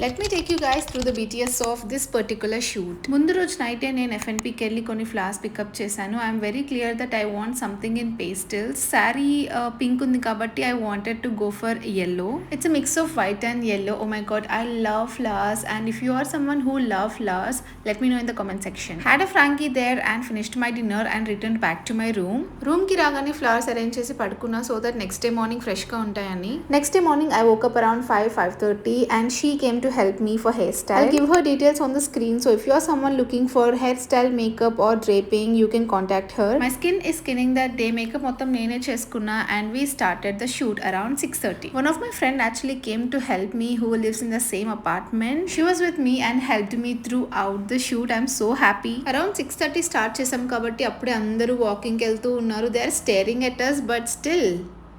Let me take you guys through the BTS of this particular shoot. ముందు రోజు నైటే నేను ఎఫ్ఎన్పికి వెళ్ళి కొన్ని ఫ్లవర్స్ పికప్ చేశాను. I'm very clear that I want something in pastels. Sari pink ఉంది కాబట్టి I wanted to go for yellow. It's a mix of white and yellow. Oh my god, I love flowers, and if you are someone who love flowers, let me know in the comment section. Had a Frankie there and finished my dinner and returned back to my room. Room కి రాగానే flowers arrange చేసి పడుకున్నా so that next day morning fresh గా ఉంటాయని. Next day morning I woke up around 5:30 and she came to help me for hairstyle. I'll give her details on the screen, so if you are someone looking for hairstyle, makeup or draping, you can contact her. My skin is skinning that day. Makeup మొత్తం నేనే చేసుకున్నా and we started the shoot around 6:30. One of my friend actually came to help me who lives in the same apartment. She was with me and helped me throughout the shoot. I'm so happy. Around 6:30 start చేసాం కాబట్టి అప్పుడే అందరూ walking వెళ్తూ ఉన్నారు. They are staring at us, but still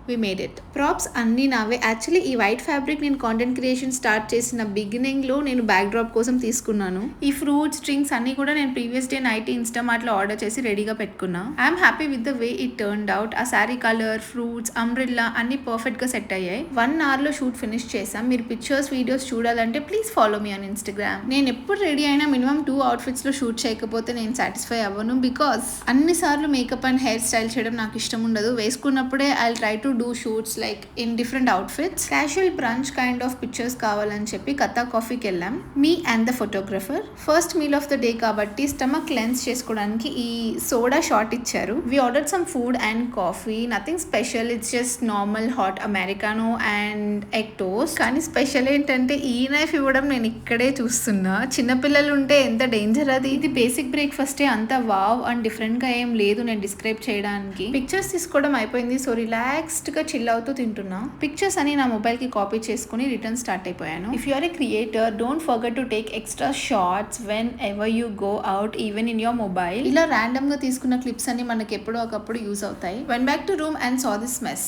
we made it. Props అన్నీ నావే. Actually ఈ white fabric నేను కాంటెంట్ క్రియేషన్ స్టార్ట్ చేసిన బిగినింగ్లో నేను బ్యాక్ డ్రాప్ కోసం తీసుకున్నాను. ఈ ఫ్రూట్స్ డ్రింక్స్ అన్నీ కూడా నేను ప్రీవియస్ డే నైట్ ఇన్స్టామార్ట్లో ఆర్డర్ చేసి రెడీగా పెట్టుకున్నా. I'm happy with the way it turned out. ఆ శారీ కలర్, ఫ్రూట్స్, అంబ్రిల్లా అన్నీ పర్ఫెక్ట్గా సెట్ అయ్యాయి. 1 hourలో షూట్ ఫినిష్ చేసాం. మీరు పిక్చర్స్, వీడియోస్ చూడాలంటే please follow me on Instagram. నేను ఎప్పుడు రెడీ అయినా మినిమం 2 outfitsలో షూట్ చేయకపోతే నేను సాటిస్ఫై అవ్వను. బికాస్ అన్నిసార్లు మేకప్ అండ్ హెయిర్ స్టైల్ చేయడం నాకు ఇష్టం ఉండదు. వేసుకున్నప్పుడే I try to do shoots like in different outfits. Casual brunch kind of pictures కావాలని చెప్పి కథా కాఫీకి వెళ్ళాం. Me and the photographer. First meal of the day కాబట్టి స్టమక్ క్లెన్స్ చేసుకోవడానికి ఈ సోడా షాట్ ఇచ్చారు. We ordered some food and coffee. Nothing special, it's just normal hot Americano and egg toast. కానీ స్పెషల్ ఏంటంటే ఈ నైఫ్ ఇవ్వడం నేను ఇక్కడే చూస్తున్నా. చిన్నపిల్లలు ఉంటే ఎంత డేంజర్ అది. ఇది బేసిక్ బ్రేక్ఫాస్టే, అంత వావ్ అండ్ డిఫరెంట్ గా ఏం లేదు నేను డిస్క్రైబ్ చేయడానికి. పిక్చర్స్ తీసుకోవడం అయిపోయింది. సో రిలాక్స్డ్ గా చిల్ అవుతూ తింటున్నా. పిక్చర్స్ అని నా మొబైల్ కి కాపీ చేసుకుని రిటర్న్ స్టార్ట్ అయిపోయాను. If you are a creator, don't forget to take extra shorts whenever you go out, even in your mobile. ఇలా ర్యాండమ్ గా తీసుకున్న క్లిప్స్ అన్ని మనకి ఎప్పుడో ఒకప్పుడు యూజ్ అవుతాయి. When back to room and saw this mess.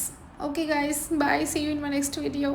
Okay guys, bye, see you in my next video.